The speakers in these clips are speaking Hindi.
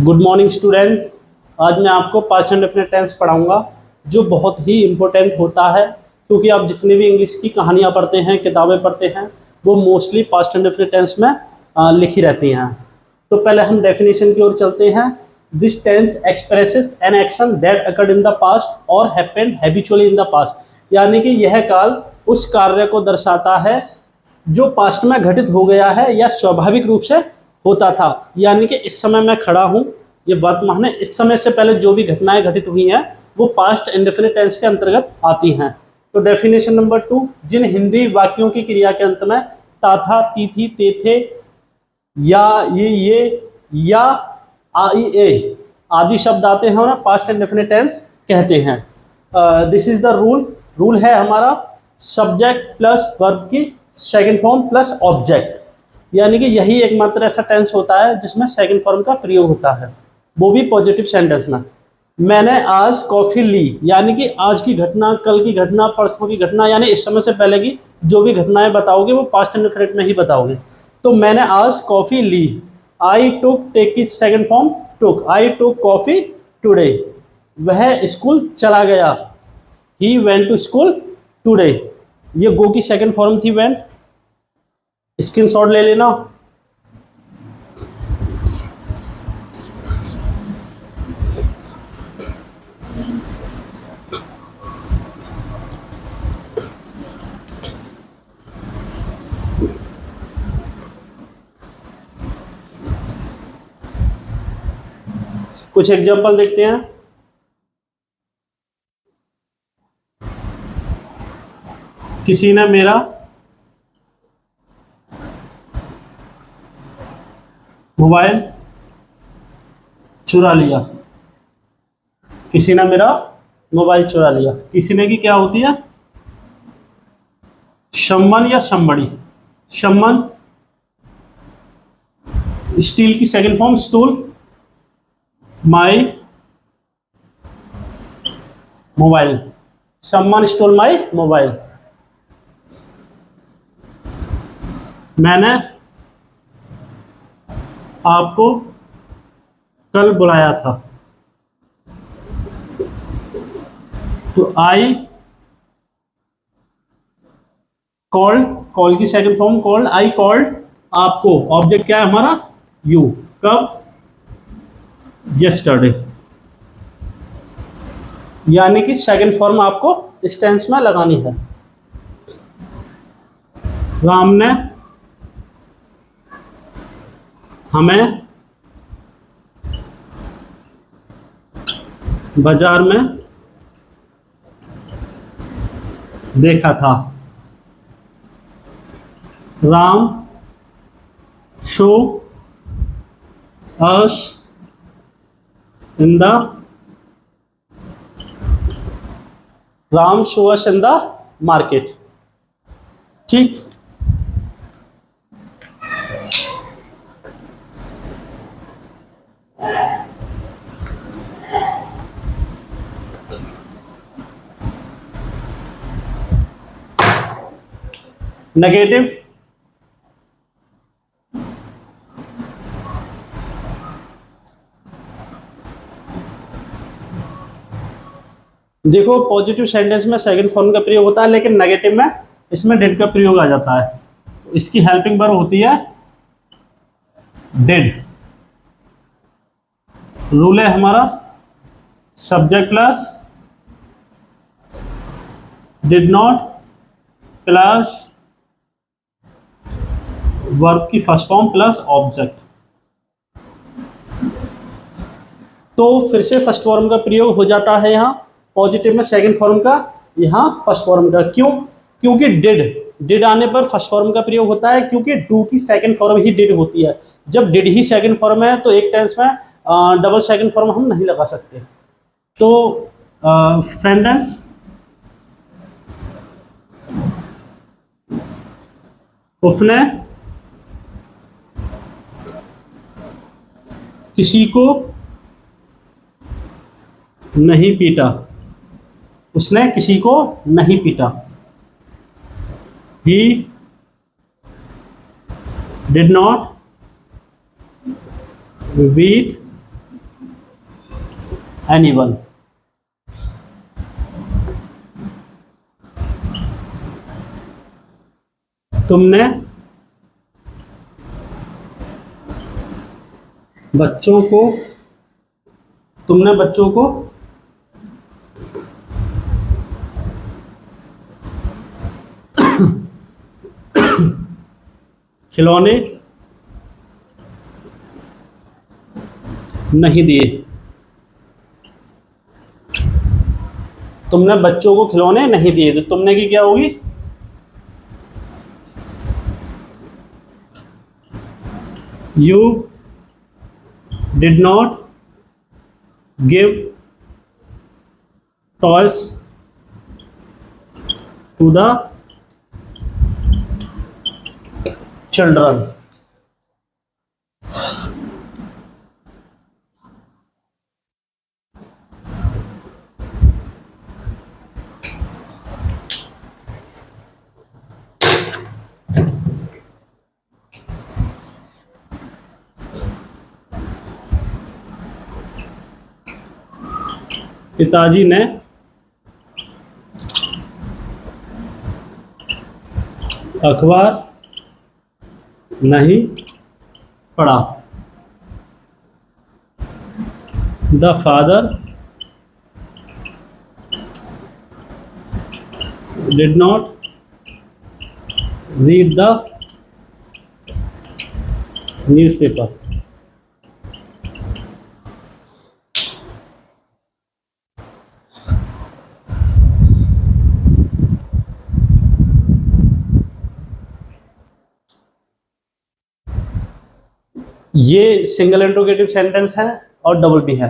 Good morning student. आज मैं आपको पास्ट इंडेफिनिट टेंस पढ़ाऊंगा जो बहुत ही इम्पोर्टेंट होता है, क्योंकि आप जितने भी इंग्लिश की कहानियाँ पढ़ते हैं, किताबें पढ़ते हैं, वो मोस्टली पास्ट इंडेफिनिट टेंस में लिखी रहती हैं। तो पहले हम डेफिनेशन की ओर चलते हैं। This tense expresses an action that occurred in the past और happened habitually in the past, यानी कि यह काल उस कार्य को दर्शाता है जो पास्ट में घटित हो गया है या स्वाभाविक रूप से होता था। यानी कि इस समय मैं खड़ा हूँ, ये वर्तमान है, इस समय से पहले जो भी घटनाएं घटित हुई हैं वो पास्ट इंडेफिनिट टेंस के अंतर्गत आती हैं। तो डेफिनेशन नंबर 2, जिन हिंदी वाक्यों की क्रिया के अंत में ता था, ती थी, ते थे, या ये या आई ए आदि शब्द आते हैं उन्हें पास्ट इंडेफिनिट टेंस कहते हैं। दिस इज द रूल है हमारा सब्जेक्ट प्लस वर्ब की सेकंड फॉर्म प्लस ऑब्जेक्ट, यानी कि यही एकमात्र ऐसा टेंस होता है जिसमें सेकंड फॉर्म का प्रयोग होता है, वो भी पॉजिटिव सेंटेंस में। मैंने आज कॉफ़ी ली, यानी कि आज की घटना, कल की घटना, परसों की घटना, यानी इस समय से पहले की जो भी घटनाएं बताओगे वो पास्ट इंडेफिनिट में ही बताओगे। तो मैंने आज कॉफ़ी ली। आई टुक, टेक की second form took, I took coffee today. वह स्कूल चला गया, he went to school today. ये गो की सेकंड फॉर्म थी वेंट, स्क्रीनशॉट ले लेना। कुछ एग्जांपल देखते हैं। किसी ने मेरा मोबाइल चुरा लिया। किसी ने मेरा मोबाइल चुरा लिया। किसी ने की क्या होती है? शम्मन या शम्बड़ी। शम्मन स्टील की second form stool, my mobile. सम्मान स्टोल माई मोबाइल। मैंने आपको कल बुलाया था। तो आई कॉल्ड, कॉल की second form called, I called आपको। ऑब्जेक्ट क्या है हमारा? यू। कब? यस्टरडे। यानी कि सेकंड फॉर्म आपको इस टेंस में लगानी है। राम ने हमें बाजार में देखा था। Ram show us in the Ram show us in the market. ठीक। नेगेटिव, देखो पॉजिटिव सेंटेंस में सेकंड फॉर्म का प्रयोग होता है, लेकिन नेगेटिव में इसमें डिड का प्रयोग आ जाता है। तो इसकी हेल्पिंग वर्ब होती है डिड। रूल है हमारा subject plus did not plus verb की फर्स्ट फॉर्म प्लस ऑब्जेक्ट। तो फिर से फर्स्ट फॉर्म का प्रयोग हो जाता है यहाँ पॉजिटिव में सेकंड फॉर्म का, यहाँ फर्स्ट फॉर्म का। क्यों? क्योंकि डिड आने पर फर्स्ट फॉर्म का प्रयोग होता है, क्योंकि डू की सेकंड फॉर्म ही डिड होती है। जब डिड ही सेकंड फॉर्म है तो एक टेंस में डबल सेकंड फॉर्म हम नहीं लगा सकते। तो फ्रेंड्स, उसने किसी को नहीं पीटा। उसने किसी को नहीं पीटा। He did not beat anyone. तुमने बच्चों को खिलौने नहीं दिए। तुमने बच्चों को खिलौने नहीं दिए, तो तुमने की क्या होगी? You did not give toys to the children. पिताजी ने अखबार नहीं पढ़ा। The father did not read the newspaper. ये सिंगल इंट्रोगेटिव सेंटेंस है और डबल भी है।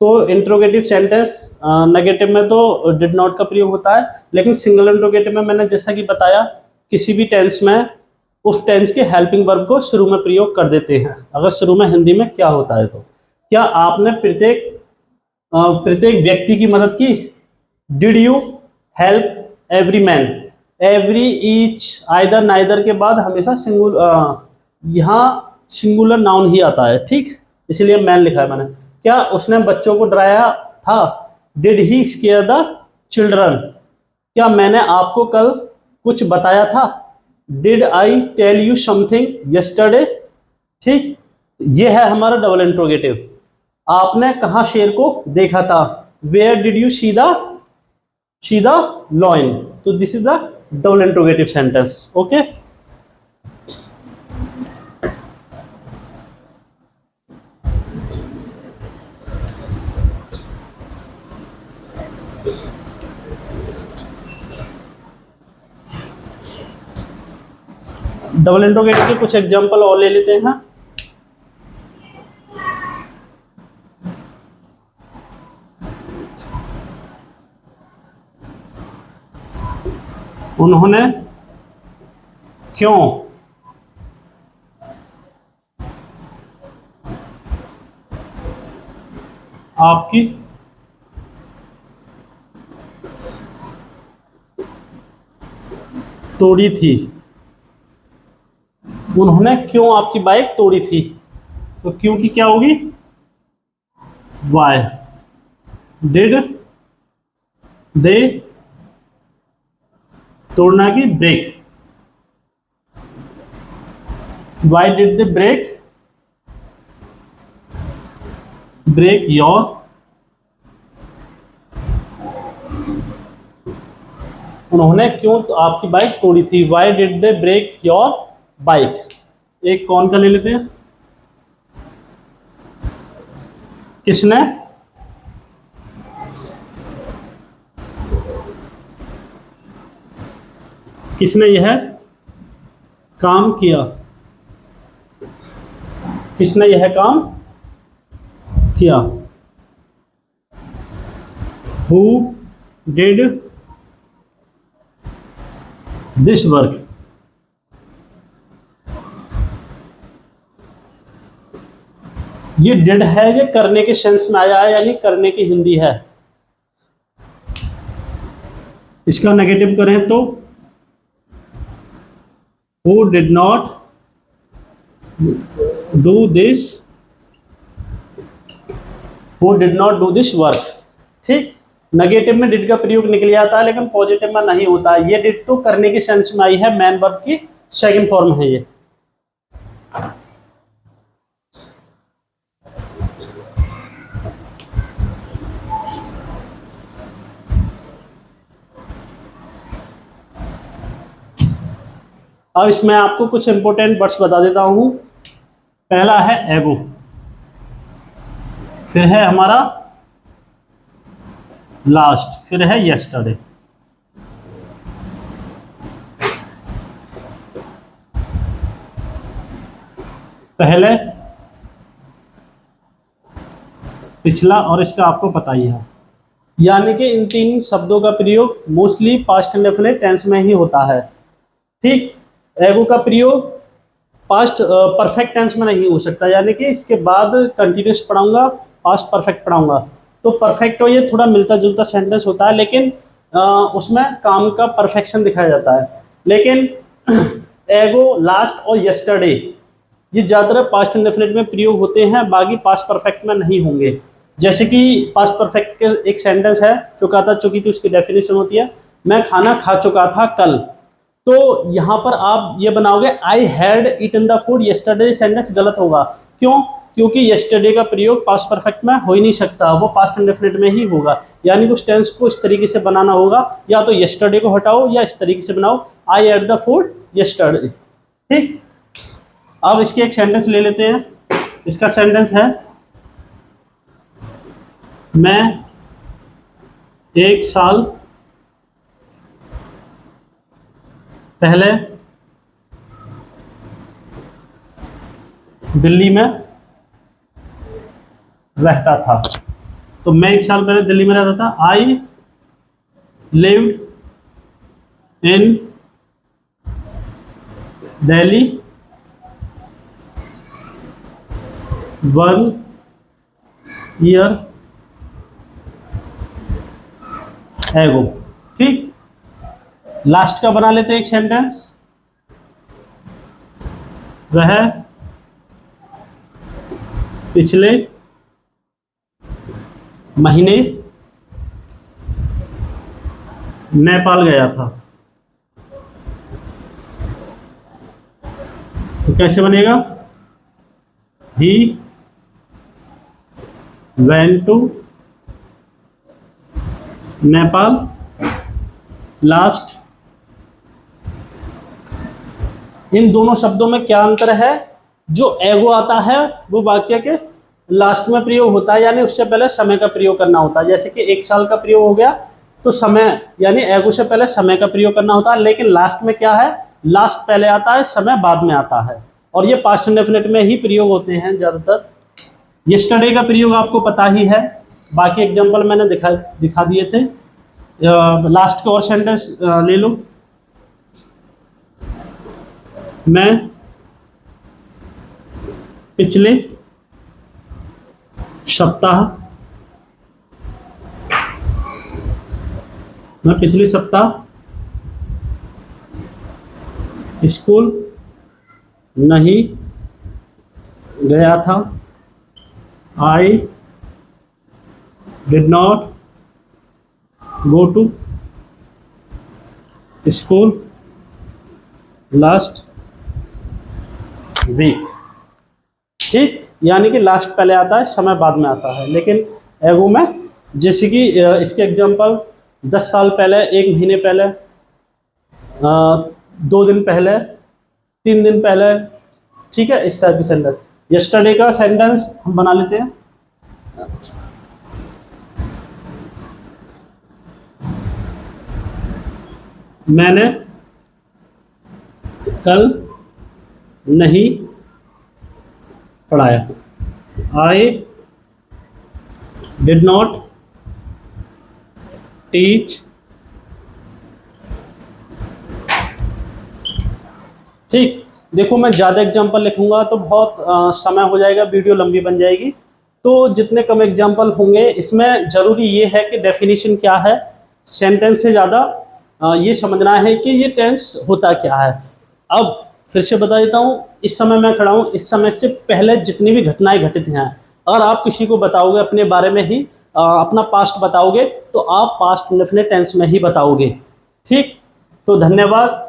तो इंट्रोगेटिव सेंटेंस नेगेटिव में तो डिड नॉट का प्रयोग होता है, लेकिन सिंगल इंट्रोगेटिव में मैंने जैसा कि बताया किसी भी टेंस में उस टेंस के हेल्पिंग वर्ब को शुरू में प्रयोग कर देते हैं। अगर शुरू में हिंदी में क्या होता है, तो क्या आपने प्रत्येक व्यक्ति की मदद की? Did you help every man? Every, each, either, neither के बाद हमेशा यहाँ सिंगुलर नाउन ही आता है, ठीक, इसलिए मैन लिखा है मैंने। क्या उसने बच्चों को डराया था? Did he scare the children? क्या मैंने आपको कल कुछ बताया था? Did I tell you something yesterday? ठीक, ये है हमारा डबल इंट्रोगेटिव। आपने कहाँ शेर को देखा था? Where did you see the lion? तो this is the double interrogative sentence. Okay, double interrogative के कुछ एग्जांपल और ले लेते हैं। उन्होंने क्यों आपकी तोड़ी थी? उन्होंने क्यों आपकी बाइक तोड़ी थी? तो क्यों की क्या होगी? वाई डिड दे, तोड़ना की break, why did they break your, उन्होंने क्यों तो आपकी बाइक तोड़ी थी? Why did they break your bike. एक कौन का ले लेते हैं, किसने यह काम किया? किसने यह काम किया? Who did this work? ये डिड है, ये करने के सेंस में आया है, यानी करने की हिंदी है। इसका नेगेटिव करें तो who did not do this who did not do this work. ठीक, नेगेटिव में डिड का प्रयोग निकल जाता है लेकिन पॉजिटिव में नहीं होता। ये डिड तो करने के सेंस में आई है, मैन वर्ब की सेकंड फॉर्म है ये। अब इसमें आपको कुछ इंपॉर्टेंट वर्ड्स बता देता हूं। पहला है एगो, फिर है हमारा लास्ट, फिर है यस्टरडे। पहले, पिछला और इसका आपको पता ही है। यानी कि इन तीन शब्दों का प्रयोग मोस्टली पास्ट इंडेफिनिट टेंस में ही होता है। ठीक, एगो का प्रयोग पास्ट परफेक्ट टेंस में नहीं हो सकता, यानी कि इसके बाद कंटिन्यूस पढ़ाऊंगा, पास्ट परफेक्ट पढ़ाऊंगा। तो परफेक्ट हो, ये थोड़ा मिलता जुलता सेंटेंस होता है, लेकिन उसमें काम का परफेक्शन दिखाया जाता है। लेकिन एगो, लास्ट और यस्टरडे ये ज़्यादातर पास्ट इंडेफिनिट में प्रयोग होते हैं, बाकी पास्ट परफेक्ट में नहीं होंगे। जैसे कि पास्ट परफेक्ट के एक सेंटेंस है, चुका था चुकी थी, उसकी डेफिनेशन होती है मैं खाना खा चुका था कल। तो यहाँ पर आप ये बनाओगे I had eaten the food yesterday, sentence गलत होगा। क्यों? क्योंकि यस्टरडे का प्रयोग पास्ट परफेक्ट में हो ही नहीं सकता, वो पास्ट इंडेफिनिट में ही होगा। यानी कि उस टेंस को इस तरीके से बनाना होगा, या तो यस्टरडे को हटाओ या इस तरीके से बनाओ I had the food yesterday. ठीक, अब इसके एक सेंटेंस ले लेते हैं। इसका सेंटेंस है मैं 1 साल पहले दिल्ली में रहता था। तो मैं 1 साल पहले दिल्ली में रहता था। I lived in Delhi 1 year ago. ठीक, लास्ट का बना लेते हैं एक सेंटेंस। वह पिछले महीने नेपाल गया था। तो कैसे बनेगा? He went to Nepal last. इन दोनों शब्दों में क्या अंतर है? जो एगो आता है वो वाक्य के लास्ट में प्रयोग होता है, यानी उससे पहले समय का प्रयोग करना होता है। जैसे कि 1 साल का प्रयोग हो गया तो समय, यानी एगो से पहले समय का प्रयोग करना होता है। लेकिन लास्ट में क्या है? लास्ट पहले आता है, समय बाद में आता है। और ये पास्ट इंडेफिनिट में ही प्रयोग होते हैं ज़्यादातर। यस्टरडे का प्रयोग आपको पता ही है, बाकी एग्जाम्पल मैंने दिखा दिए थे। लास्ट के और सेंटेंस ले लो। मैं पिछले सप्ताह स्कूल नहीं गया था। I did not go to school last week. ठीक, यानी कि लास्ट पहले आता है, समय बाद में आता है। लेकिन एगो में जैसे कि इसके एग्जांपल 10 साल पहले, 1 महीने पहले, 2 दिन पहले, 3 दिन पहले। ठीक है, इस टाइप की सेंटेंस। यस्टरडे का सेंटेंस हम बना लेते हैं। मैंने कल नहीं पढ़ाया। आई डिड नॉट टीच। ठीक, देखो मैं ज़्यादा एग्जाम्पल लिखूंगा तो बहुत समय हो जाएगा, वीडियो लंबी बन जाएगी। तो जितने कम एग्जाम्पल होंगे, इसमें ज़रूरी ये है कि डेफिनेशन क्या है, सेंटेंस से ज़्यादा ये समझना है कि ये टेंस होता क्या है। अब फिर से बता देता हूँ, इस समय मैं खड़ा हूँ, इस समय से पहले जितनी भी घटनाएं घटित हैं अगर आप किसी को बताओगे अपने बारे में ही अपना पास्ट बताओगे तो आप पास्ट इंडेफिनिट टेंस में ही बताओगे। ठीक, तो धन्यवाद।